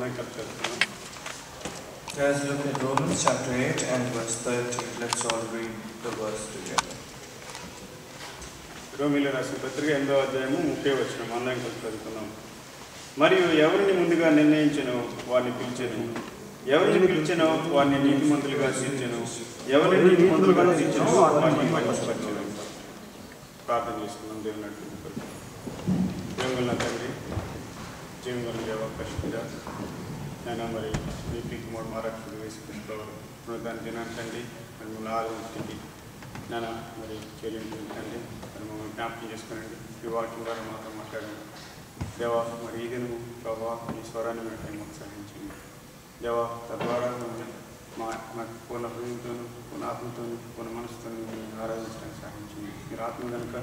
Online కలిసి చదువుతున్నాం. Let's look at Romans chapter 8 and verse 30. Let's all read the verse together. రోమీయుల రాసిన పత్రిక 8వ అధ్యాయము 30వ వచనం ఆన్లైన్ కలిసి చదువుతున్నాం. మరియు ఎవరిని ముందుగా నిర్ణయించెనో వారిని పిలిచెను, ఎవరిని పిలిచెనో వారిని నీతిమంతులుగా తీర్చెను, ఎవరిని నీతిమంతులుగా తీర్చెనో వారిని మహిమపరచెను. ప్రార్థన చేసుకున్నాం. దేవుని తండ్రి, జీవన దేవ పరిశుద్ధుడా, నేను మరి నీటికి మూడు మహారాష్ట్రుడు వేసుకుంటూ దాని దినాన్ని తండ్రి మిమ్మల్ని ఆలోచించి నేను మరి చెల్లించండి, మరి మమ్మల్ని జ్ఞాపకం చేసుకోనండి. ఈ వాక్యం ద్వారా మాత్రం మాట్లాడండి దేవా. మరి ఈ దినము ప్రభావ ఈ స్వరాన్ని మేము మాకు సహాయించండి దేవా. తద్వారా మా పూర్ణ హృదయంతోనూ పూర్ణ ఆత్మతోనూ పూర్ణ మనసుతోనూ ఆరాధించడానికి సహాయించండి. మీరు ఆత్మ కనుక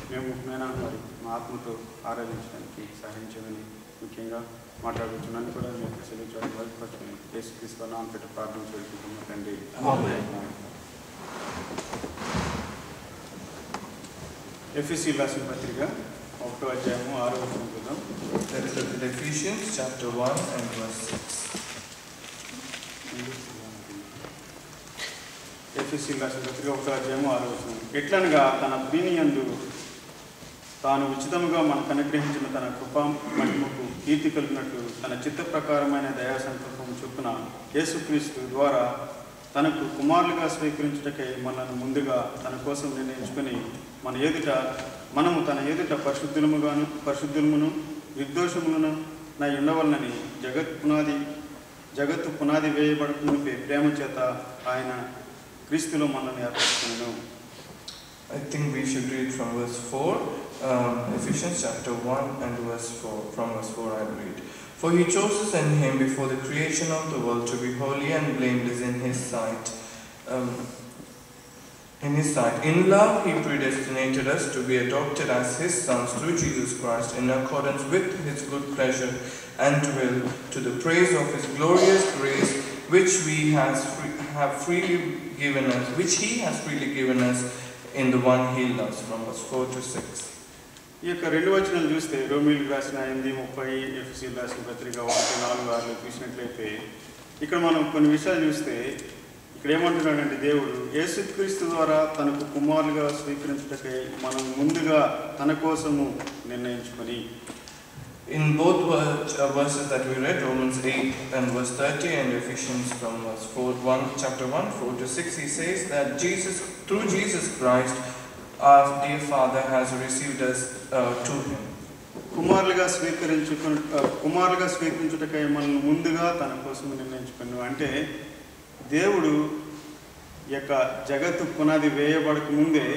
మేము ముఖ్యమైన మరి మా ఆత్మతో ఆరాధించడానికి సహాయించమని ముఖ్యంగా మాట్లాడుతున్నాను కూడా మీరు సెలవుచడానికి బయటపడుతుంది. యేసుక్రీస్తు నామమున పెట్టి ప్రార్థన చేసుకుంటున్నాం తండ్రి. ఎఫెసీయుల రాసిన పత్రిక 1వ అధ్యాయము 6వ వచనం చూద్దాం. Let's look at Ephesians chapter 1 and verse 6. ఎఫెసీయుల రాసిన పత్రిక 1వ అధ్యాయము 6వ వచనం. ఎట్లనగా తన ప్రియనియందు తాను ఉచితముగా మనకు అనుగ్రహించిన తన కృపా మహిమకు కీర్తి కలిగినట్లు తన చిత్త ప్రకారమైన దయా సంకల్పం చొప్పున యేసుక్రీస్తు ద్వారా తనకు కుమారులుగా స్వీకరించుటకై మనల్ని ముందుగా తన కోసం నిర్ణయించుకొని మనము తన ఎదుట పరిశుద్ధులమును నిర్దోషములను నా ఉండవలనని జగత్తు పునాది వేయబడకమునిపై ప్రేమ చేత ఆయన క్రీస్తులో మనల్ని ఏర్పరచుకొనెను. I think we should read from verse 4, Ephesians chapter 1 and verse 4. From verse 4 I read. For he chose us in him before the creation of the world to be holy and blameless in his sight. In love he predestinated us to be adopted as his sons through Jesus Christ in accordance with his good pleasure and will, to the praise of his glorious grace which he has freely given us in the one he loves. From verse 4 to 6. ఈ యొక్క రెండు వచనాలు చూస్తే రోమీయులకు రాసిన 8:30, ఎఫెసీయులకు రాసిన పత్రిక 1:4-6 చూసినట్లయితే ఇక్కడ మనం కొన్ని విషయాలు చూస్తే ఇక్కడ ఏమంటున్నాడంటే దేవుడు యేసుక్రీస్తు ద్వారా తనకు కుమారులుగా స్వీకరించుటకై మనం ముందుగా తన కోసము నిర్ణయించుకొని. In both verses that we read, Romans 8 and verse 30 and Ephesians from verse 4 to 6, he says that through Jesus Christ, our dear Father has received us to him. కుమారులుగా స్వీకరించుటకై మనం ముందుగా తన కోసం నిర్ణయించుకున్నాం. అంటే దేవుడు యొక్క జగత్తు పునాది వేయబడక ముందే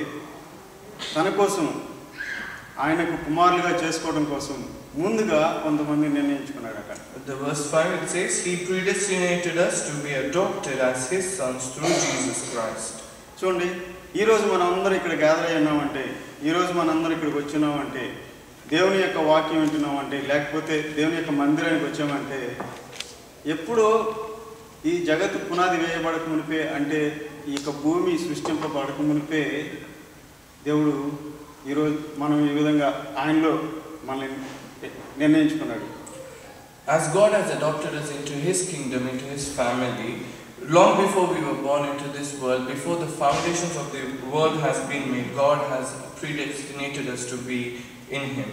తన కోసం ఆయనకు కుమారులుగా చేసుకోవడం కోసం ముందుగా కొంతమంది నిర్ణయించుకున్నాడట. The verse 5 it says he predestinated us to be adopted as his sons through Jesus Christ. చూడండి, ఈరోజు మనం అందరం ఇక్కడ గ్యాదర్ అయి ఉన్నామంటే, ఈరోజు మనందరం ఇక్కడికి వచ్చినామంటే, దేవుని యొక్క వాక్యం వింటున్నామంటే, లేకపోతే దేవుని యొక్క మందిరానికి వచ్చామంటే, ఎప్పుడో ఈ జగత్తు పునాది వేయబడక మునిపే, అంటే ఈ యొక్క భూమి సృష్టింపబడక మునిపే దేవుడు ఈరోజు మనం ఈ విధంగా ఆయనలో మనల్ని నిర్ణయించుకున్నాడు. As God has adopted us into his kingdom, into his family, long before we were born into this world, before the foundations of the world has been made, God has predestinated us to be in him.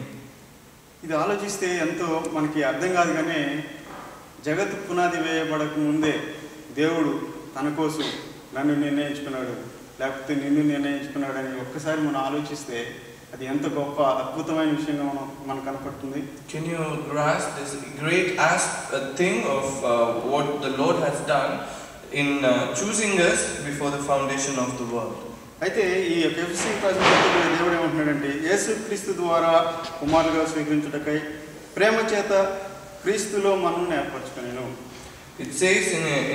ఇది ఆలోచిస్తే ఎంతో మనకి అర్థం కాదు, కానీ జగత్తు పునాది వేయబడక ముందే దేవుడు తన కోసం నన్ను నిర్ణయించుకున్నాడు, లేకపోతే నిన్ను నిర్ణయించుకున్నాడని ఒక్కసారి మనం ఆలోచిస్తే అది ఎంత గొప్ప అద్భుతమైన విషయంగా మనకు కనపడుతుంది. Can you grasp this great thing of what the Lord has done in choosing us before the foundation of the world? అయితే ఈ ఎఫెసీయులకు రాసిన పత్రికలో దేవుడు ఏమంటున్నాడంటే యేసుక్రీస్తు ద్వారా కుమారులుగా స్వీకరించుటకై ప్రేమ చేత క్రీస్తులో మనల్ని ఏర్పరచుకొనెను. It says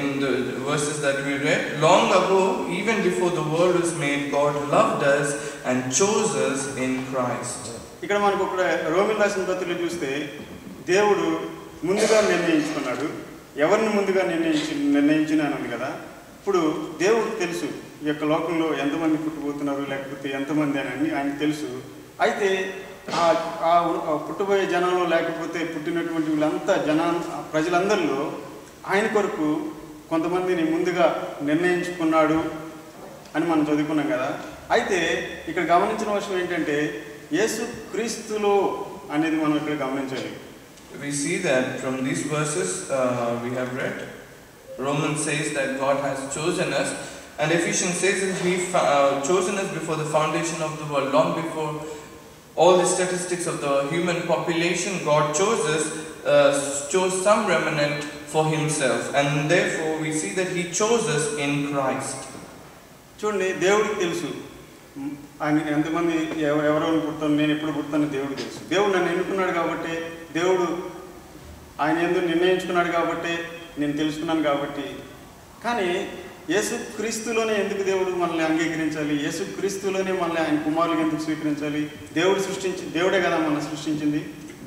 in the verses that we read, long ago, even before the world was made, God loved us and chose us in Christ. ఇక్కడ మనకు ఒక రోమీయులకు రాసిన పత్రికలో చూస్తే దేవుడు ముందుగా నిర్ణయించుకున్నాడు. ఎవరిని ముందుగా నిర్ణయించినాను కదా. ఇప్పుడు దేవుడు తెలుసు ఈ యొక్క లోకంలో ఎంతమంది పుట్టుబోతున్నారు, లేకపోతే ఎంతమంది అని ఆయనకు తెలుసు. అయితే పుట్టబోయే జనంలో లేకపోతే పుట్టినటువంటి వీళ్ళంతా ప్రజలందరిలో ఆయన కొరకు కొంతమందిని ముందుగా నిర్ణయించుకున్నాడు అని మనం చదువుకున్నాం కదా. అయితే ఇక్కడ గమనించిన విషయం ఏంటంటే యేసు క్రీస్తులో అనేది మనం ఇక్కడ గమనించాలి. We see that from these verses we have read, Romans says that God has chosen us, and Ephesians says that He chosen us before the foundation of the world, long before all the statistics of the human population. God chose some remnant for Himself, and therefore we see that He chose us in Christ. చూడండి, దేవుడికి తెలుసు ఆయన ఎంతమంది ఎవరెవరు పుడతాను, నేను ఎప్పుడు పుడతాను దేవుడికి తెలుసు. దేవుడు నన్ను ఎన్నుకున్నాడు కాబట్టి, దేవుడు ఆయన ఎందుకు నిర్ణయించుకున్నాడు కాబట్టి నేను తెలుసుకున్నాను కాబట్టి. కానీ యేసు క్రీస్తులోనే ఎందుకు దేవుడు మనల్ని అంగీకరించాలి? యేసు క్రీస్తులోనే మనల్ని ఆయన కుమారులు ఎందుకు స్వీకరించాలి? దేవుడే కదా మనల్ని సృష్టించింది.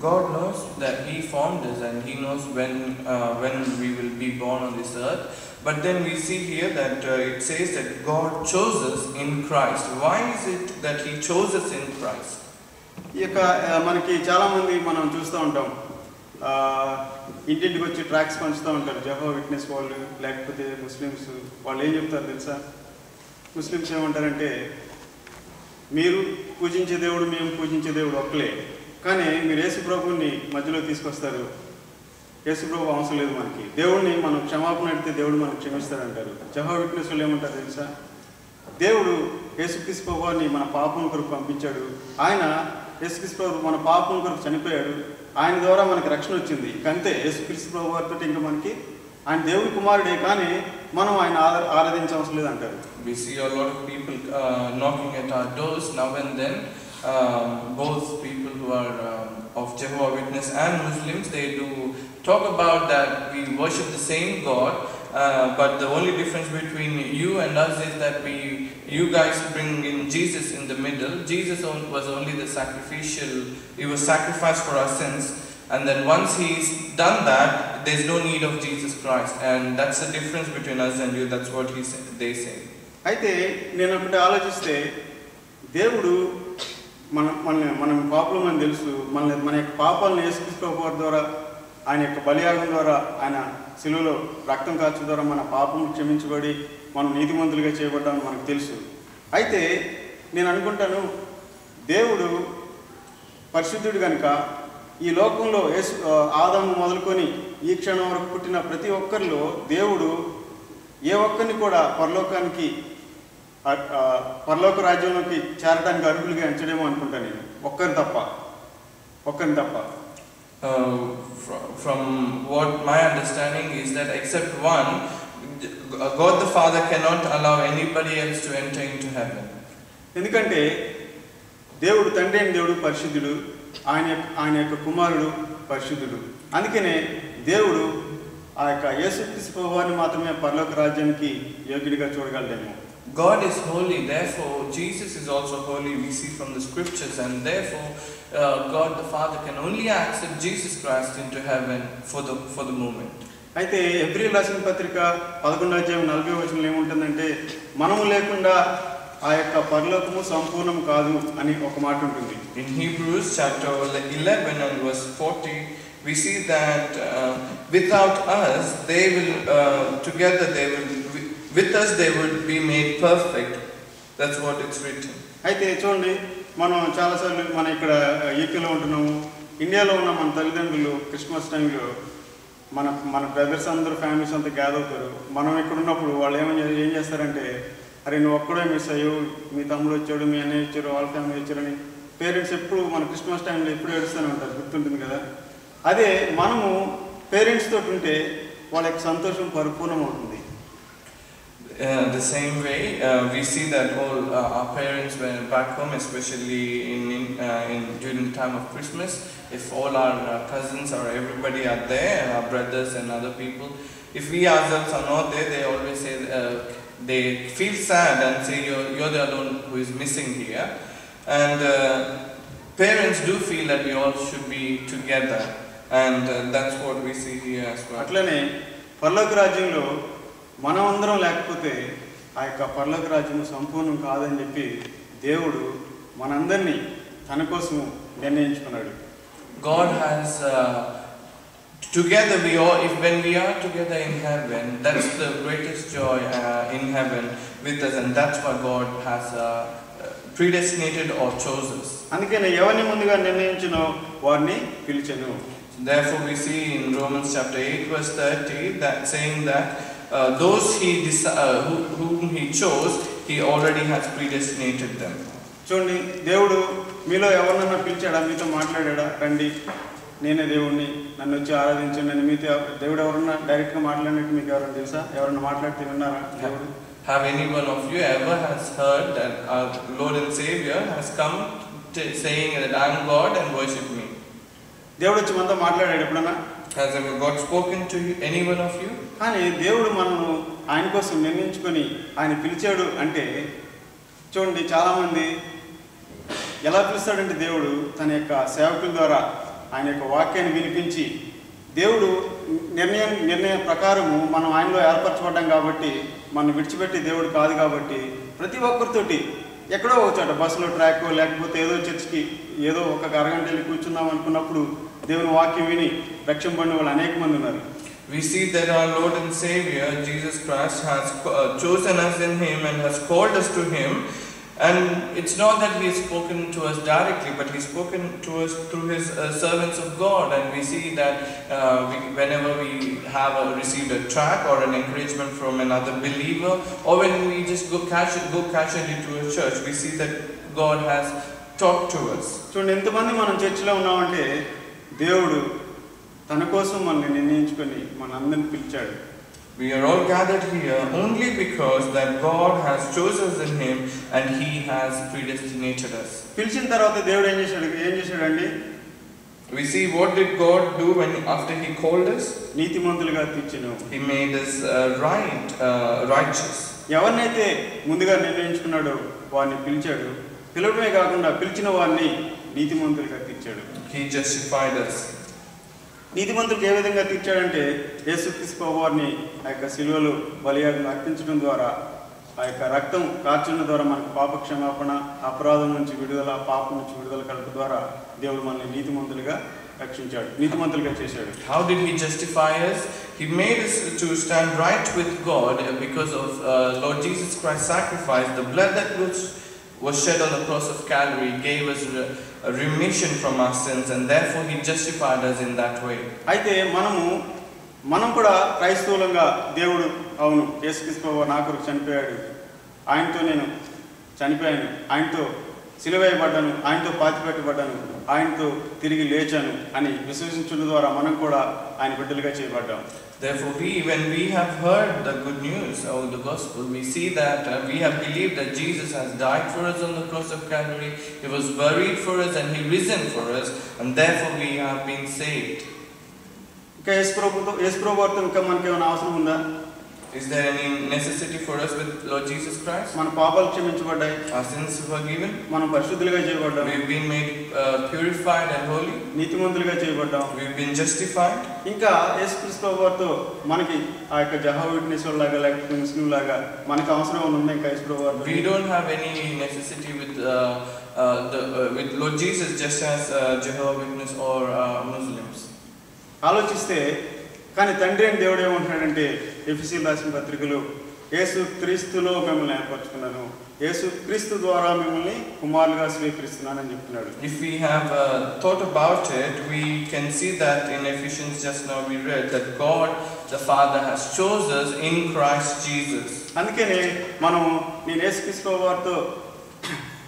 God knows that He formed us, and He knows when we will be born on this earth. But then we see here that it says that God chose us in Christ. Why is it that He chose us in Christ? మనకి చాలామంది మనం చూస్తూ ఉంటాం, ఇంటింటికి వచ్చి tracks పంచుతూ ఉంటారు. Jehovah witness వాళ్ళు, లేకపోతే ముస్లిమ్స్ వాళ్ళు ఏం చెప్తారు తెలుసా? ముస్లిమ్స్ ఏమంటారంటే, మీరు పూజించే దేవుడు మేము పూజించే దేవుడు ఒక్కలే, కానీ మీరు యేసు ప్రభువుని మధ్యలో తీసుకొస్తారు. యేసు ప్రభు అవసరం లేదు మనకి, దేవుడిని మనం క్షమాపణ అడిగితే దేవుడు మనకు క్షమిస్తాడంటారు. జెహోవా విట్నెస్ వాళ్ళు ఏమంటారు తెలుసా? దేవుడు యేసుక్రీస్తు ప్రభువుని మన పాపం కొరకు పంపించాడు. ఆయన యేసుక్రీస్తు ప్రభు మన పాపం కొరకు చనిపోయాడు, ఆయన ద్వారా మనకి రక్షణ వచ్చింది. అంతే, యేసుక్రీస్తు ప్రభు వారితో ఇంకా మనకి ఆయన దేవుడి కుమారుడే, కానీ మనం ఆయన ఆరాధించవలసిన లేదు అంటారు. We see a lot of people knocking at our doors now and then. Both people who are of Jehovah's Witness and Muslims, they do talk about that we worship the same God, but the only difference between you and us is that you guys bring in Jesus in the middle. Jesus was only the sacrificial, He was sacrificed for our sins, and then once He's done that, there's no need of Jesus Christ, and that's the difference between us and you. That's what they say. అయితే నేను ఒకటి ఆలోచిస్తే, దేవుడు మనం పాపం అని తెలుసు, మన యొక్క పాపాలను యేసుక్రీస్తు ప్రభువు ద్వారా, ఆయన యొక్క బలియాగం ద్వారా, ఆయన శిలువలో రక్తం కార్చడం ద్వారా మన పాపం క్షమించబడి మనం నీతిమంతులుగా చేయబడ్డామని మనకు తెలుసు. అయితే నేను అనుకుంటాను, దేవుడు పరిశుద్ధుడు కనుక ఈ లోకంలో ఆదాము మొదలుకొని ఈ క్షణం వరకు పుట్టిన ప్రతి ఒక్కరిలో దేవుడు ఏ ఒక్కరిని కూడా పరలోక రాజ్యంలోకి చేరడానికి అర్హులుగా ఎంచడేమో అనుకుంటాను నేను, ఒక్కరిని తప్ప. From what my understanding is that except one, God the Father cannot allow anybody else to enter into heaven. ఎందుకంటే దేవుడు తండ్రి అయిన దేవుడు పరిశుద్ధుడు, ఆయన యొక్క కుమారుడు పరిశుద్ధుడు. అందుకనే దేవుడు ఆ యొక్క యేసుక్రీస్తు ప్రభువుని మాత్రమే పరలోక రాజ్యానికి యోగ్యుడిగా చూడగలడేమో. God is holy, therefore Jesus is also holy, we see from the scriptures, and therefore God the Father can only accept Jesus Christ into heaven for the moment. అయితే హెబ్రీయుల రాసిన పత్రిక 11:40 ఏముంటుందంటే, మనము లేకుండా ఆ యొక్క పరలోకము సంపూర్ణం కాదు అని ఒక మాట ఉంటుంది. In Hebrews chapter 11 and verse 40, we see that without us they will with us they would be made perfect. That's what it's written. అయితే చూడండి, మనం చాలాసార్లు మన ఇక్కడ యూకేలో ఉంటున్నాము, ఇండియాలో ఉన్న మన తల్లిదండ్రులు క్రిస్మస్ టైంలో మన బ్రదర్స్ అందరూ ఫ్యామిలీస్ అంతా గ్యాదర్ అవుతారు. మనం ఇక్కడ ఉన్నప్పుడు వాళ్ళు ఏం చేస్తారంటే, అరే నువ్వు ఒక్కడే మిస్ అయ్యో, మీ తమ్ముడు వచ్చాడు, మీ అన్నయ్య వచ్చారు, వాళ్ళ ఫ్యామిలీ వచ్చారని పేరెంట్స్ ఎప్పుడు మన క్రిస్మస్ టైంలో ఎప్పుడు ఏడుస్తూనే ఉంటారు, గుర్తుంటుంది కదా. అదే మనము పేరెంట్స్ తోటి ఉంటే వాళ్ళ యొక్క సంతోషం పరిపూర్ణం అవుతుంది. The same way we see that all our parents were back home, especially during the time of Christmas. If all our cousins or everybody are there, our brothers and other people, if we ourselves are not there, they always say they feel sad and say you're the alone who is missing here. And parents do feel that we all should be together, and that's what we see here as well. అట్లనే పరలోక రాజ్యంలో మనం అందరం లేకపోతే ఆ యొక్క పరలోక రాజ్యం సంపూర్ణం కాదని చెప్పి దేవుడు మనందరినీ తన కోసం నిర్ణయించుకున్నాడు. God has together when we are together in heaven, that's the greatest joy in heaven with us, and that's why God has predestinated or chose us. అందుకనే ఎవరిని ముందుగా నిర్ణయించునో వారిని పిలిచెను. Therefore we see in Romans chapter 8 verse 30 that saying that those whom he chose, he already has predestinated them. చూడండి, దేవుడు మీలో ఎవరినన్నా పిలిచాడా, మీతో మాట్లాడాడా, రండి నేనే దేవుణ్ణి, నన్ను వచ్చి ఆరాధించండి అని మీతో దేవుడు ఎవరన్నా డైరెక్ట్గా మాట్లాడినట్టు మీకు ఎవరైనా తెలుసా? ఎవరన్నా మాట్లాడితే విన్నారా? దేవుడు Have any one of you ever has heard that our Lord and Savior has come saying that I am God and worship me? దేవుడు వచ్చి మనతో మాట్లాడాడు ఎప్పుడన్నా? Has ever God spoken to you, any one of you? కానీ దేవుడు మనను ఆయన కోసం నిర్ణయించుకొని ఆయన పిలిచాడు అంటే, చూడండి చాలామంది ఎలా పిలుస్తాడంటే దేవుడు తన యొక్క సేవకుల ద్వారా ఆయన యొక్క వాక్యాన్ని వినిపించి, దేవుడు నిర్ణయం ప్రకారము మనం ఆయనలో ఏర్పరచబడ్డాం కాబట్టి మనం విడిచిపెట్టి దేవుడు కాదు కాబట్టి ప్రతి ఒక్కరితోటి ఎక్కడో ఒక చోట బస్సులో ట్రాక్ లేకపోతే ఏదో చర్చికి ఏదో ఒక అరగంట వెళ్ళి కూర్చుందాం అనుకున్నప్పుడు దేవుని వాక్యం విని రక్షింపబడిన వాళ్ళు అనేక మంది ఉన్నారు. We see that our Lord and Savior Jesus Christ has chosen us in Him and has called us to Him, and it's not that He has spoken to us directly, but He's spoken to us through His servants of God, and we see that whenever we have received a tract or an encouragement from another believer, or when we just go casually to a church, we see that God has talked to us. చూడండి, ఎంతమంది మనం చర్చిలో ఉన్నామంటే దేవుడు తన కోసం మనల్ని నిర్ణయించుకొని మనందరిని పిలిచాడు. We are all gathered here only because that God has chosen us in Him and He has predestinated us. పిలిచిన తర్వాత దేవుడు ఏం చేశాడండి? We see what did God do after He called us? నీతిమంతులుగా తీర్చెను. He made us righteous. ఎవరినైతే ముందుగా నిర్ణయించుకున్నాడో వారిని పిలిచాడు. పిలవడమే కాకుండా పిలిచిన వారిని నీతిమంతులుగా తీర్చాడు. He justified us. నీతిమంతులకు ఏ విధంగా తీర్చాడంటే యేసుక్రీస్తు వారిని ఆ యొక్క శిలువలో బలియాగం అర్పించడం ద్వారా, ఆ యొక్క రక్తం కార్చడం ద్వారా మనకు పాప క్షమాపణ, అపరాధం నుంచి విడుదల, పాపం నుంచి విడుదల కలగడం ద్వారా దేవుడు మనల్ని నీతిమంతులుగా రక్షించాడు, నీతిమంతులుగా చేశాడు. How did He justify us? He made us to stand right with God because of Lord Jesus Christ's sacrifice. The blood that was shed on the cross of Calvary gave us a remission from our sins, and therefore He justified us in that way. అయితే మనం కూడా క్రైస్తవులంగా దేవుడు అవును యేసుక్రీస్తు నా కొరకు చనిపోయాడు, ఆయనతో నేను చనిపోయాను, ఆయనతో సిలువేయబడ్డాను, ఆయనతో పాతిపెట్టబడ్డాను, ఆయనతో తిరిగి లేచాను అని విశ్వసించడం ద్వారా మనం కూడా ఆయన బిడ్డలుగా చేయబడ్డాం. Therefore when we have heard the good news of the gospel, we see that we have believed that Jesus has died for us on the cross of Calvary, He was buried for us and He risen for us, and therefore we have been saved. ఇంకా యేసు ప్రభువుతో ఇంకా మనకేమైనా అవసరం ఉందా? Is there any necessity for us with Lord Jesus Christ? మన పాపాలు క్షమించబడ్డాయి, our sins forgiven, మనం పరిశుద్ధులుగా చేయబడ్డాం, we've been made purified and holy, నీతిమంతులుగా చేయబడ్డాం, we've been justified. ఇంకా యేసుక్రీస్తు వారితో మనకి ఆ యొక్క జెహోవా విట్నెస్ లాగా లేకపోతే ముస్లిం లాగా మనకు అవసరం ఉంది ఇంకా యేసు ప్రభు వారితో? We don't have any necessity with Lord Jesus just as Jehovah Witness or Muslims. ఆలోచిస్తే కానీ తండ్రి అని దేవుడు ఏమంటున్నాడంటే ఎఫెసీయులకు రాసిన పత్రికలో యేసు క్రీస్తులో మిమ్మల్ని ఏర్పరచుకున్నాను, యేసు క్రీస్తు ద్వారా మిమ్మల్ని కుమారులుగా స్వీకరిస్తున్నానని చెప్తున్నాడు. If we have thought about it, we can see that in Ephesians just now we read that God the Father has chosen us in Christ Jesus. అందుకనే నేను యేసుక్రీస్తు వారితో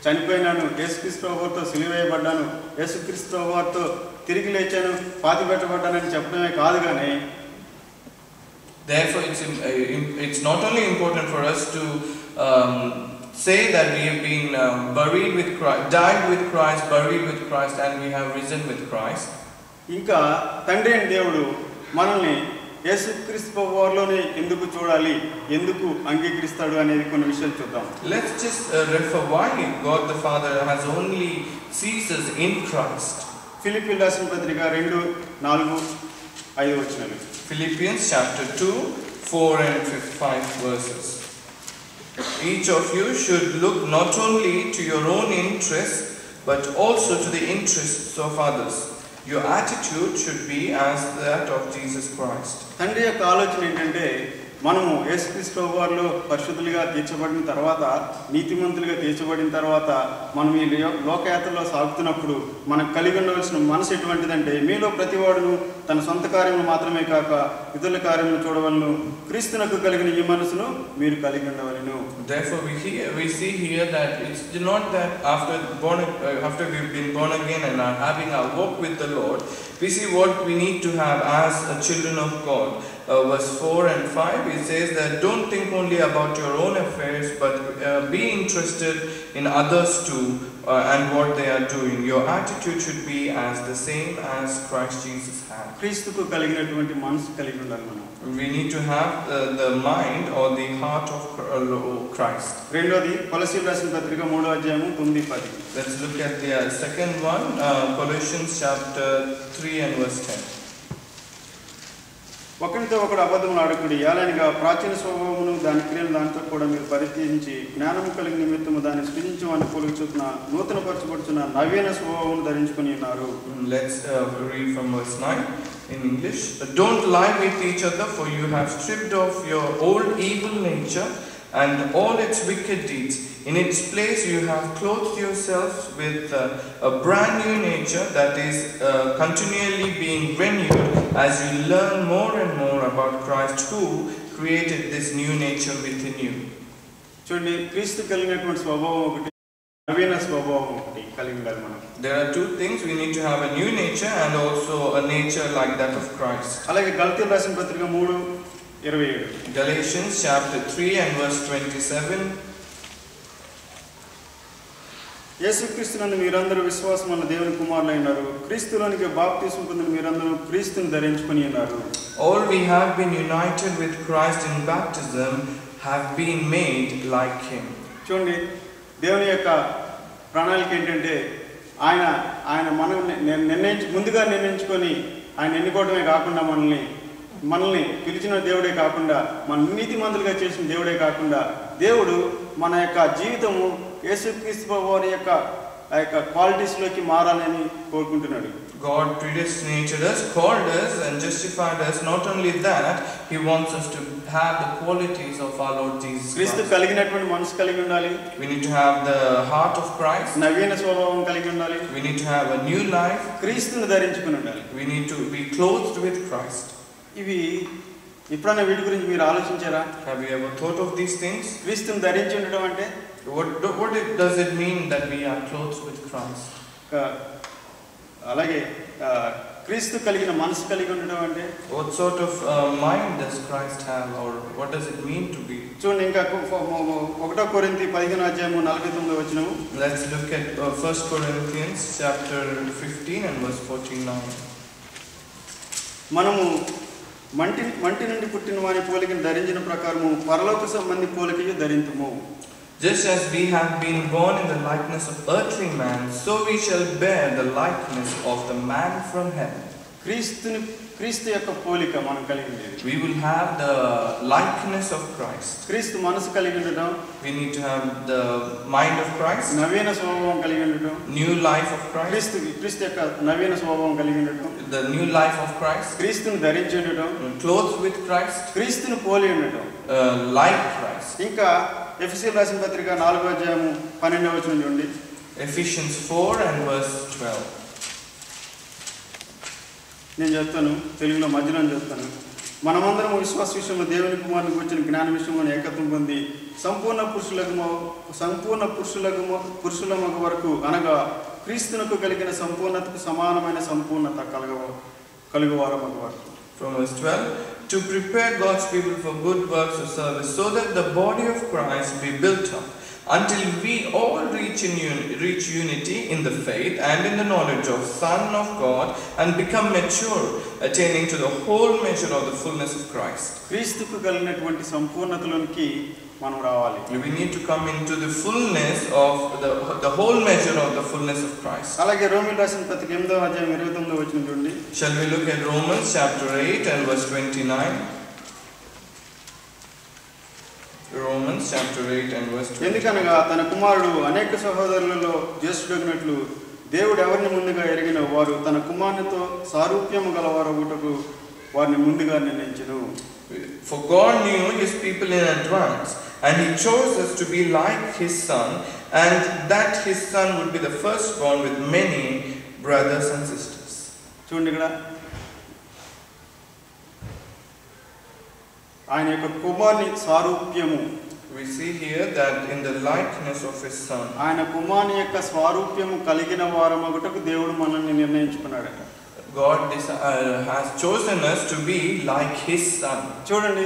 చనిపోయినాను, యేసుక్రీస్తు వారితో సిలువేయబడ్డాను, యేసుక్రీస్తు వారితో తిరిగి లేచాను, పాతిపెట్టబడ్డానని చెప్పడమే కాదు కానీ, therefore it's not only important for us to say that we have been buried with Christ, died with Christ, buried with Christ, and we have risen with Christ. ఇంకా తండ్రి అయిన దేవుడు మనల్ని యేసుక్రీస్తు వారిలోనే ఎందుకు చూడాలి, ఎందుకు అంగీకరిస్తాడు అనేది కొన్ని విషయాలు చూద్దాం. Let's just refer why God the Father has only sees us in Christ. ఫిలిప్పీయులకు రాసిన పత్రిక 2:4-5 వచనాలు. Philippians chapter 2, 4 and 5 verses. Each of you should look not only to your own interests, but also to the interests of others. Your attitude should be as that of Jesus Christ. తండ్రి యొక్క ఆలోచన ఏంటంటే మనము యేసుక్రీస్తు వారిలో పరిశుద్ధులుగా తీర్చబడిన తర్వాత, నీతిమంతులుగా తీర్చబడిన తర్వాత మనం ఈ లోకయాత్రలో సాగుతున్నప్పుడు మనకు కలిగి ఉండవలసిన మనసు ఎటువంటిదంటే, మీలో ప్రతివాడును తన సొంత కార్యములు మాత్రమే కాక ఇతరుల కార్యములు చూడవలను, క్రీస్తునకు కలిగిన ఈ మనసును మీరు కలిగి ఉండవలను. Therefore we see here that it's not that after we've been born again and are having our walk with the Lord, we see what we need to have as children of God. Verse 4 and 5, it says that don't think only about your own affairs, but be interested in others too and what they are doing. Your attitude should be as the same as Christ Jesus had. క్రీస్తుకు కలిగినటువంటి మనసు కలిగి ఉండాలి మనం. We need to have the mind or the heart of Christ. రెండోది కొలస్సీయులకు రాసిన పత్రిక 3వ అధ్యాయము 9-10. Let's look at the second one, Colossians chapter 3 and verse 10. ఒకరితో ఒకడు అబద్ధములు ఆడకుడి, ఏలైనగా ప్రాచీన స్వభావమును దాని క్రియలు దానితో కూడా మీరు పరిత్యజించి జ్ఞానము కలిగిన నిమిత్తము దాన్ని సృజించమని పోలిక చొప్పున నూతన పరచబడుచున్న నవీన స్వభావమును ధరించుకొని ఉన్నారు. Let's read from verse 9 in English. Don't lie with each other, for you have stripped off your old evil nature and all its wicked deeds. In its place you have clothed yourselves with a brand new nature that is continually being renewed as you learn more and more about Christ, who created this new nature within you. చూడండి, క్రీస్తు కలిగినటువంటి స్వభావం ఒకటి, నవీన స్వభావం ఒకటి కలిగి ఉండాలి మనం. There are two things. We need to have a new nature and also a nature like that of Christ. అలాగే గలతీయులకు రాసిన పత్రిక 3:27. Galatians chapter 3 and verse 27. యేసుక్రీస్తునందు మీరందరూ విశ్వాసం వలన దేవుని కుమారులైనారు, క్రీస్తులోనికి బాప్తిస్మం పొందిన మీరందరూ క్రీస్తుని ధరించుకొని ఉన్నారు. All we have been united with Christ in baptism have been made like him. చూడండి, దేవుని యొక్క ప్రణాళిక ఏంటంటే ఆయన మనం ముందుగా నిర్ణయించుకొని ఆయన ఎన్నుకోవడమే కాకుండా మనల్ని పిలిచిన దేవుడే కాకుండా, మన నీతిమంతులుగా చేసిన దేవుడే కాకుండా, దేవుడు మన యొక్క జీవితము యేసుక్రీస్తు వారి యొక్క క్వాలిటీస్ లోకి మారాలని కోరుకుంటున్నాడు. God predestinated us, called us and justified us. Not only that, he wants us to have the qualities of our Lord Jesus Christ. క్రీస్తు కలిగినటువంటి మనసు కలిగి ఉండాలి. We need to have the heart of Christ. నవీన స్వభావం కలిగి ఉండాలి. We need to have a new life. క్రీస్తుని ధరించుకుని ఉండాలి. We need to be clothed with Christ. ఇవి ఎప్పుడైనా వీటి గురించి మీరు ఆలోచించారా? Have you ever thought of these things? క్రీస్తుని ధరించి ఉండడం అంటే What does it mean that we are clothed with Christ? అలాగే క్రీస్తు కలిగిన మనసు కలిగి ఉండడం అంటే what sort of mind does Christ have, or what does it mean to be? చూడండి, ఇంకా 1 కొరింథీ 15వ అధ్యాయము 49వ వచనము. Let's look at 1 Corinthians chapter 15 and verse 49. మనము మంటి నుండి పుట్టిన వారి పోలికను ధరించిన ప్రకారము పరలోక సంబంధి పోలికయు ధరింతుము. Just as we have been born in the likeness of earthly man, so we shall bear the likeness of the man from heaven. క్రీస్తు యొక్క పోలిక మనం కలిగి ఉండేది. We will have the likeness of Christ. క్రీస్తు మనసు కలిగి ఉండడం. We need to have the mind of Christ. నవీన స్వభావం కలిగి ఉండడం. New life of Christ. క్రీస్తు యొక్క నవీన స్వభావం కలిగి ఉండడం. The new life of Christ. క్రీస్తుని ధరించి ఉండడం. Clothed with Christ. క్రీస్తుని పోలి ఉండడం. Like Christ. ఇంకా ఎఫెసీయులకు రాసిన పత్రిక 4వ అధ్యాయము 12వ వచనం చూడండి. Ephesians 4 and verse 12. నేను చెప్తాను, తెలుగులో మధ్యలో చెప్తాను. మనమందరం విశ్వాస విషయంలో దేవుని కుమారుని గురించిన జ్ఞాన విషయంలో ఏకత్వం పొంది సంపూర్ణ పురుషుల మగ వరకు, అనగా క్రీస్తునకు కలిగిన సంపూర్ణతకు సమానమైన సంపూర్ణత కలుగువారు మగ వరకు. From verse 12, to prepare God's people for good works of service, so that the body of Christ be built up, until we all reach unity in the faith and in the knowledge of Son of God, and become mature, attaining to the whole measure of the fullness of Christ. క్రీస్తుకు కలిగినటువంటి సంపూర్ణతలోనికి మనం రావాలి. We need to come into the fullness of the whole measure of the fullness of Christ. అలాగే రోమీయులకు రాసిన పత్రిక 8వ అధ్యాయం 29వ వచనం చూడండి. Shall we look at Romans chapter 8 and verse 29? Romans chapter 8 and verse 20. ఎందుకనగా తన కుమారుడు అనేక సహోదరులలో జ్యేష్ఠుడగినట్లు దేవుడు ఎవరిని ముందుగా ఎరిగిన వారు తన కుమారునితో సారూప్యము గలవారు ఒకటకు వారిని ముందుగా నిర్ణయించెను. For God knew his people in advance, and he chose us to be like his son, and that his son would be the firstborn with many brothers and sisters. చూడండి ఇక్కడ ఆయన యొక్క కుమారుని సారూప్యము. We see here that in the likeness of his son. ఆయన కుమారుని యొక్క స్వరూప్యము కలిగిన వారమగుటకు దేవుడు మనల్ని నిర్ణయించుకున్నాడట. God has chosen us to be like his son. చూడండి,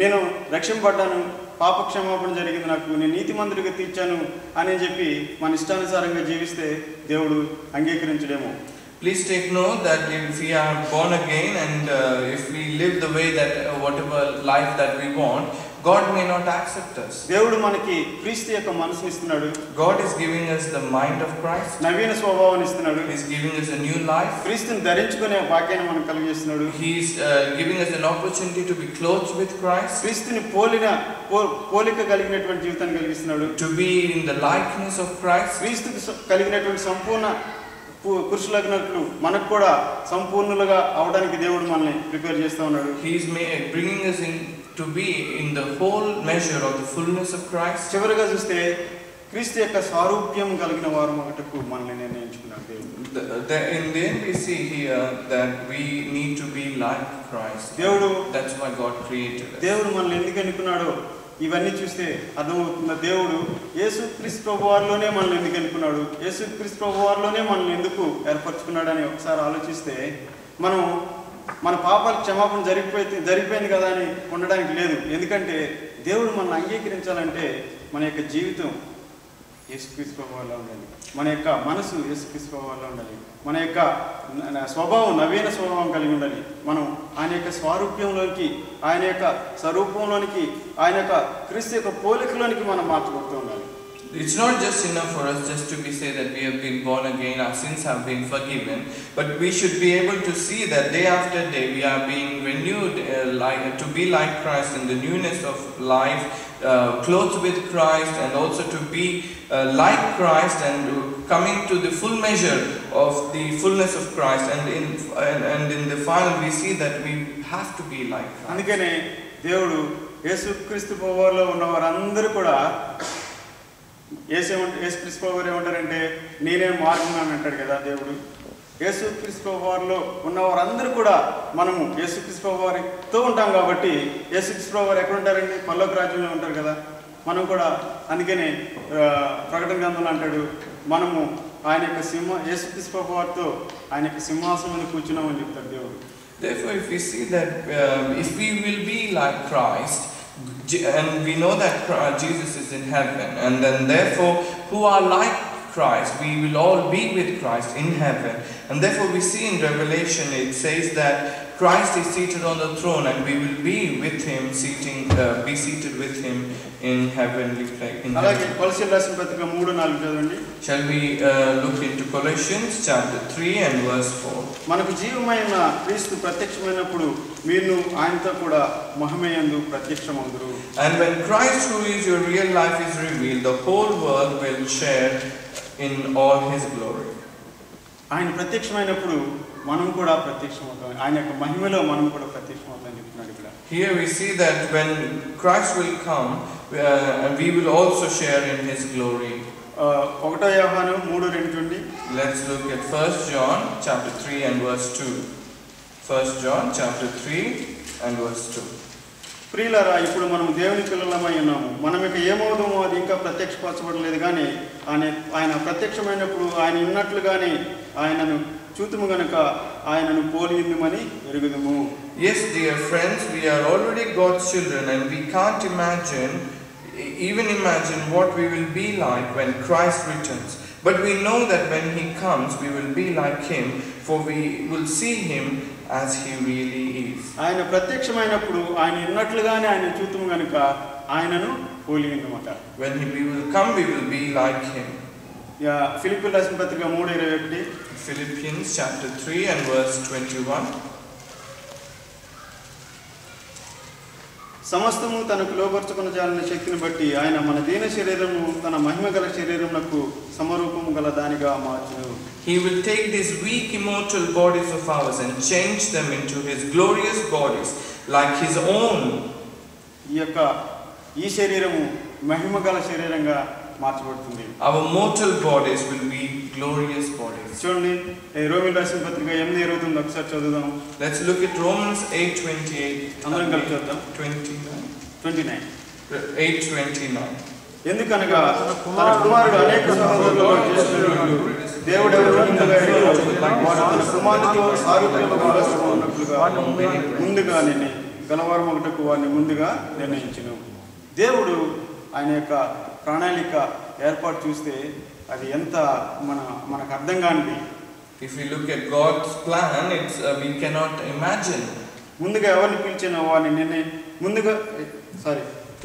నేను రక్షింపబడ్డాను, పాప క్షమాపణ జరిగింది, నాకు నేను నీతిమంతుడిగా తీర్చాను అని చెప్పి మన ఇష్టానుసారంగా జీవిస్తే దేవుడు అంగీకరించడేమో. Please take note that if we are born again and if we live the way that whatever life that we want, God may not accept us. దేవుడు మనకి క్రీస్తు యొక్క మనసుని ఇస్తున్నాడు. God is giving us the mind of Christ. నవీన స్వభావాన్ని ఇస్తున్నాడు. He is giving us a new life. క్రీస్తుని ధరించుకునే భాగ్యాన్ని మనకు కలిగిస్తున్నాడు. He is giving us an opportunity to be clothed with Christ. క్రీస్తుని పోలిక కలిగినటువంటి జీవితాన్ని కలిగిస్తున్నాడు. To be in the likeness of Christ. క్రీస్తుకి కలిగినటువంటి సంపూర్ణ పురుషులగినట్లు మనకు కూడా సంపూర్ణులుగా అవడానికి దేవుడు మనల్ని ప్రిపేర్ చేస్తూ ఉన్నాడు. He is bringing us in to be in the whole measure of the fullness of Christ. చివరిగా చూస్తే క్రీస్తు యొక్క సారూప్యం కలిగిన వారు ఒకటకు మనల్ని నిర్ణయించుకున్నాడు దేవుడు. In the end we see here that we need to be like Christ. దేవుడు, that's why God created us. దేవుడు మనల్ని ఎందుకు ఎన్నుకున్నాడో ఇవన్నీ చూస్తే అర్థమవుతుంది. దేవుడు యేసుక్రీస్తు ప్రభువారిలోనే మనల్ని ఎందుకు ఎన్నుకున్నాడు, యేసుక్రీస్తు ప్రభువారిలోనే మనల్ని ఎందుకు ఏర్పరచుకున్నాడని ఒకసారి ఆలోచిస్తే మనం మన పాపాలకు క్షమాపణ జరిగిపోయింది కదా అని ఉండడానికి లేదు. ఎందుకంటే దేవుడు మనల్ని అంగీకరించాలంటే మన యొక్క జీవితం యేసుక్రీస్తు ప్రభువారిలో ఉండాలి, మన యొక్క మనసు యేసుక్రీస్తు ప్రభువారిలో ఉండాలి, మన యొక్క స్వభావం నవీన స్వభావం కలిగి ఉండాలి. మనం ఆయన యొక్క స్వరూప్యంలోనికి, ఆయన యొక్క స్వరూపంలోనికి, ఆయన యొక్క క్రీస్తు యొక్క పోలికలోనికి మనం మార్చబడుతూ ఉండాలి. It's not just enough for us just to be say that we have been born again, our sins have been forgiven, but we should be able to see that day after day we are being renewed to be like Christ in the newness of life, clothed with Christ, and also to be like Christ and coming to the full measure of the fullness of Christ, and in the final we see that we have to be like Christ. అందుకనే దేవుడు యేసుక్రీస్తు ప్రభువారిలో ఉన్న వారందరూ కూడా యేసుక్రీస్తు ప్రభువారు ఏమంటారంటే నేనే మార్గం అని అంటాడు కదా దేవుడు. యేసుక్రీస్తు ప్రభువారిలో ఉన్న వారందరూ కూడా మనము యేసుక్రీస్తు ప్రభువారితో ఉంటాం కాబట్టి యేసుక్రీస్తు ప్రభువారు ఎక్కడ ఉంటారండి? పరలోక రాజ్యంలో ఉంటారు కదా. మనం కూడా అందుకనే ప్రకటన గ్రంథంలో అంటాడు మనము ఆయన యొక్క యేసుక్రీస్తు ప్రభువారితో ఆయన యొక్క సింహాసనం మీద కూర్చున్నామని చెప్తాడు దేవుడు. Therefore, if we see that if we will be like Christ, and we know that Jesus is in heaven, and then therefore who are like Christ, we will all be with Christ in heaven. And therefore we see in Revelation it says that Christ is seated on the throne, and we will be with him be seated with him in heavenly place. అలాగే కొలస్సీయులకు రాసిన పత్రిక 3:4 చదవండి. Shall we look into Colossians chapter 3 and verse 4. మనకు జీవమైన క్రీస్తు ప్రత్యక్షమైనప్పుడు మీరు ఆయనతో కూడా మహిమయందు ప్రత్యక్షమవుదురు. And when Christ, who is your real life, is revealed, the whole world will share in all his glory. ఆయన ప్రత్యక్షమైనప్పుడు మనం కూడా ప్రత్యక్షమవుతాం, ఆయన యొక్క మహిమలో మనం కూడా ప్రత్యక్షమవుతామని చెప్తున్నాడు ఇక్కడ. Here we see that when Christ will come, we will also share in his glory. 1 యోహాను 3:2. Let's look at 1 John chapter 3 and verse 2. 1 John chapter 3 and verse 2. ప్రియులారా, ఇప్పుడు మనం దేవుని పిల్లలమై ఉన్నాము. మనం ఇక ఏమవుదామో అది ఇంకా ప్రత్యక్షపరచబడలేదు, కానీ ఆయన ప్రత్యక్షమైనప్పుడు ఆయన ఉన్నట్లుగానే ఆయనను చూతుము గనుక ఆయనను పోలియుందుమని ఎరుగుదుము. Yes, dear friends, we are already God's children, and we can't even imagine what we will be like when Christ returns. But we know that when he comes, we will be like him, for we will see him as he really is. ఆయన ప్రత్యక్షమైనప్పుడు ఆయన ఉన్నట్లుగానే ఆయన చూతుము గనుక ఆయనను పోలియుందుమట. When we will come, we will be like him. ఫిలిప్పీయులకు రాసిన పత్రిక 3:21. Philippians chapter 3 and verse 21. సమస్తము తనకు లోపరుచుకున్న జాలని శక్తిని బట్టి ఆయన మన దీన శరీరము తన మహిమ గల శరీరమునకు సమరూపము గల దానిగా మార్చును. He will take these weak immortal bodies of ours and change them into his glorious bodies like his own. ఈ శరీరము మహిమ గల శరీరంగా మార్చబడుతుంది. Our mortal bodies will be glorious bodies. చూడండి రోమీయులకు రాసిన పత్రిక 8:29 ఒకసారి చదువుదాం. Let's look at Romans 8:28. అందరం కలిసి చదువుదాం. 29. 8:29. ఎందుకనగా తన కుమారుడు అనేక సహోదరులను చేసినట్లు దేవుడు ఎవరు ముందుగా వాడు తన కుమారుడితో సారూప్యముగా ఉన్నట్లుగా ముందుగా గలవారం ఒకటకు వారిని ముందుగా నిర్ణయించును. దేవుడు ఆయన యొక్క ప్రణాళిక ఏర్పాటు చూస్తే అది ఎంత మనకు అర్థం కానిది. If we look at God's plan, we cannot imagine. ముందుగా ఎవరిని పిలిచిన వారిని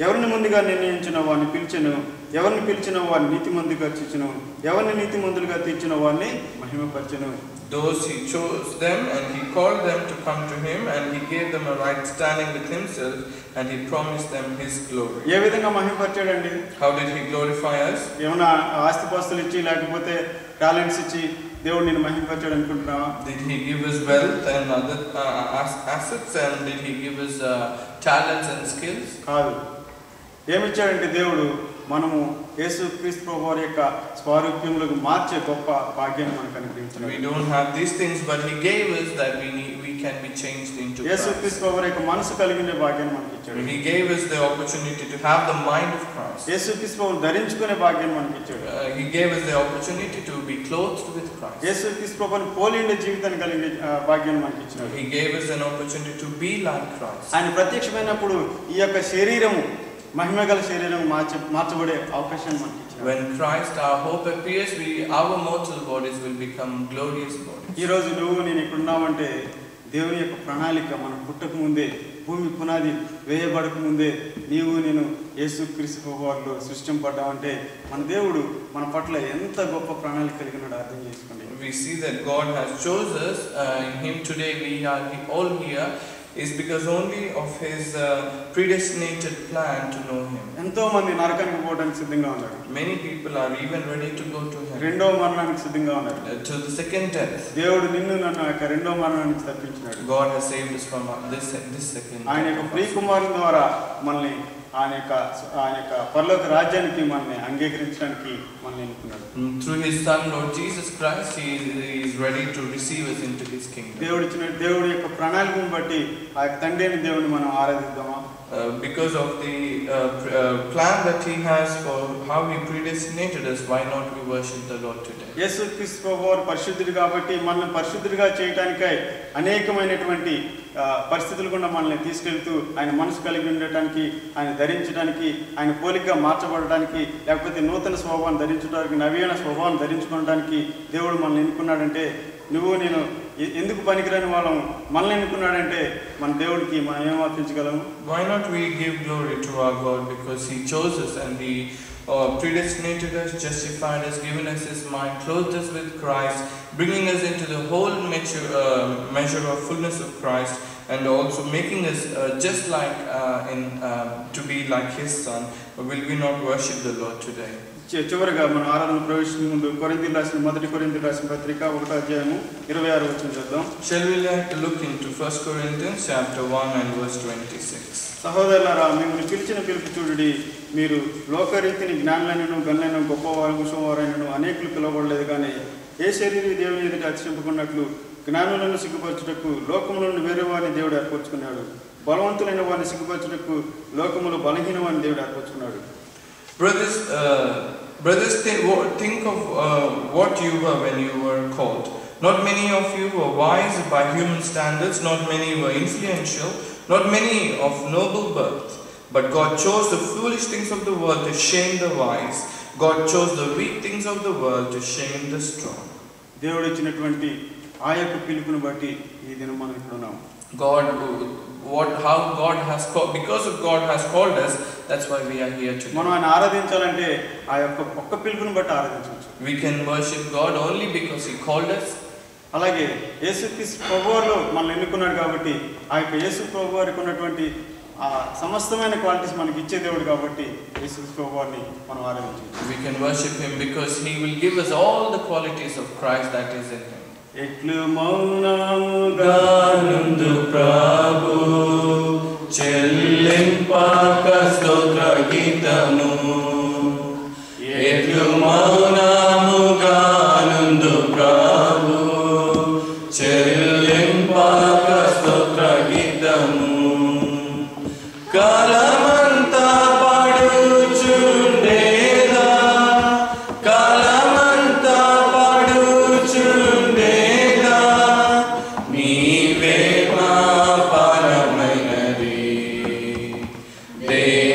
ఎవరిని ముందుగా నిర్ణయించిన వారిని పిలిచెను, ఎవరిని పిలిచిన వారిని నీతిమంతులుగా తీర్చెను, ఎవరిని నీతిమంతులుగా తీర్చిన వారిని మహిమపరచెను. Those he chose them and he called them to come to him and he gave them a right standing with himself and he promised them his glory. ఏ విధంగా మహిమపరచాడండి? How did he glorify us? ఏమన్నా ఆస్తిపాస్తులు ఇచ్చి లేకపోతే talents ఇచ్చి దేవుడు నిన్ను మహిమపరచాడు అనుకుంటున్నావా? Did he give us wealth and other assets and did he give us talents and skills? కాదు. ఏమిచ్చాడంటే దేవుడు మనము యేసుక్రీస్తు ప్రభువారి యొక్క స్వరూప్యములకు మార్చే గొప్ప భాగ్యాన్ని మనకు అనుగ్రహించాడు. We don't have these things but he gave us that we can be changed into Christ. యేసుక్రీస్తు ప్రభువారి యొక్క మనసు కలిగిన భాగ్యాన్ని మనకి ఇచ్చాడు. He gave us the opportunity to have the mind of Christ. యేసుక్రీస్తు ప్రభువును ధరించుకునే భాగ్యాన్ని మనకి ఇచ్చాడు. He gave us the opportunity to be clothed with Christ. యేసుక్రీస్తు ప్రభువుని పోలి ఉండే జీవితాన్ని కలిగే భాగ్యాన్ని మనకి ఇచ్చాడు. He gave us an opportunity to be like Christ. ఆయన ప్రత్యక్షమైనప్పుడు ఈ యొక్క శరీరము మహిమగల శరీరం మార్చబడే అవకాశాన్ని మనకి ఇచ్చాడు. When Christ our hope appears, our mortal bodies will become glorious bodies. ఈ రోజు నేను ఇక్కడ ఉన్నామంటే దేవుని యొక్క ప్రణాళిక మనం పుట్టక ముందే, భూమి పునాది వేయబడక ముందే నేను యేసుక్రీస్తు ప్రభువులో సృష్టింపడ్డామంటే మన దేవుడు మన పట్ల ఎంత గొప్ప ప్రణాళిక కలిగినాడో అర్థం చేసుకోండి. We see that God has chosen us. In Him today we are all here is because only of His predestinated plan to know Him. ఎంతో మంది నరకానికి పోవడానికి సిద్ధంగా ఉన్నారు. Many people are even ready to go to Him. రెండవ మరణానికి సిద్ధంగా ఉన్నారు. To the second death. దేవుడు నిన్ను నన్ను ఆ రెండవ మరణానికి తప్పించినాడు. God has saved us from this second. ఆయన యొక్క ప్రియ కుమారుని ద్వారా మనల్ని ఆయన యొక్క పరలోక రాజ్యానికి మనల్ని అంగీకరించడానికి మనల్ని ఎన్నుకున్నాడు. Through His Son Lord Jesus Christ, He is ready to receive us into His kingdom. దేవుడి యొక్క ప్రణాళికను బట్టి ఆ తండ్రి అయిన దేవుని మనం ఆరాధిద్దామా? Because of the plan that He has for how He predestinated us, why not we worship the Lord today? యేసుక్రీస్తు ప్రభువు పరిశుద్ధుడు కాబట్టి మనల్ని పరిశుద్ధుడిగా చేయడానికై అనేకమైనటువంటి పరిస్థితులు గుండా మనల్ని తీసుకెళ్తూ ఆయన మనసు కలిగి ఉండటానికి, ఆయన ధరించడానికి, ఆయన పోలికగా మార్చబడడానికి, లేకపోతే నూతన స్వభావాన్ని ధరించడానికి, నవీన స్వభావాన్ని ధరించుకోవడానికి దేవుడు మనల్ని ఎన్నుకున్నాడంటే నేను ఎందుకు పనికిరాని వాళ్ళం మనల్ని ఎన్నుకున్నాడంటే మన దేవుడికి మనం ఏం అర్పించగలము? Why not we give glory to our God because He chose us and He predestinated us, justified us, given us His mind, clothed us with Christ, bringing us into the whole measure of fullness of Christ, and also making us just like to be like His Son. Will we not worship the Lord today? చివరిగా మన ఆరాధన ప్రవేశించే ముందు మొదటి కొరింథీయులకు రాసిన పత్రిక 1వ అధ్యాయము 26వ వచనం చూద్దాం. Shall we look into 1 Corinthians chapter 1 and verse 26? సహోదరులారా, మిమ్మల్ని పిలిచిన పిలుపు చూడుడి. మీరు లోకరీతిని జ్ఞానులైనను గనులైన గొప్పవారు కుశలవారైనను అనేకులు పిలవబడలేదు, కానీ ఏ శరీరం దేవుని ఎదుట అతిశయింపకున్నట్లు జ్ఞానులను సిగ్గుపరచుటకు లోకములను వేరే వారిని దేవుడు ఏర్పరచుకున్నాడు. బలవంతులైన వారిని సిగ్గుపరచుటకు లోకములు బలహీన వారిని దేవుడు ఏర్పరచుకున్నాడు. Brothers, think of what you were when you were called. Not many of you were wise by human standards, not many were influential, not many of noble birth. But God chose the foolish things of the world to shame the wise. God chose the weak things of the world to shame the strong. దేవుడు ఇచ్చినటువంటి ఆ యొక్క పిలుపును బట్టి ఈ దినం మనం ఇక్కడ ఉన్నాం. How God has called, because of God has called us, that's why we are here today. మనం ఆయన ఆరాధించాలంటే ఆ యొక్క ఒక్క పిలుపును బట్టి ఆరాధించవచ్చు. We can worship God only because He called us. అలాగే యేసుక్రీస్తు ప్రభువులో మనల్ని ఎన్నుకున్నాడు కాబట్టి ఆ యొక్క యేసు ప్రభు వారికి ఉన్నటువంటి ఆ సమస్తమైన క్వాలిటీస్ మనకి ఇచ్చే దేవుడు కాబట్టి యేసు ప్రభు వారిని మనం ఆరాధించాలి. We can worship him because he will give us all the qualities of Christ that is in him. ఎట్లు మౌనముగానుందు ప్రభు చెల్లింపక స్తోత్ర గీతము, ఎట్లు మౌనముగానుందు ప్రభు చెల్లింపక స్తోత్ర గీతము, కాలమంతా పాడుచుండేదా, కాలమంతా పాడుచుండేదా, నీవే మా పరమైనది దేవా.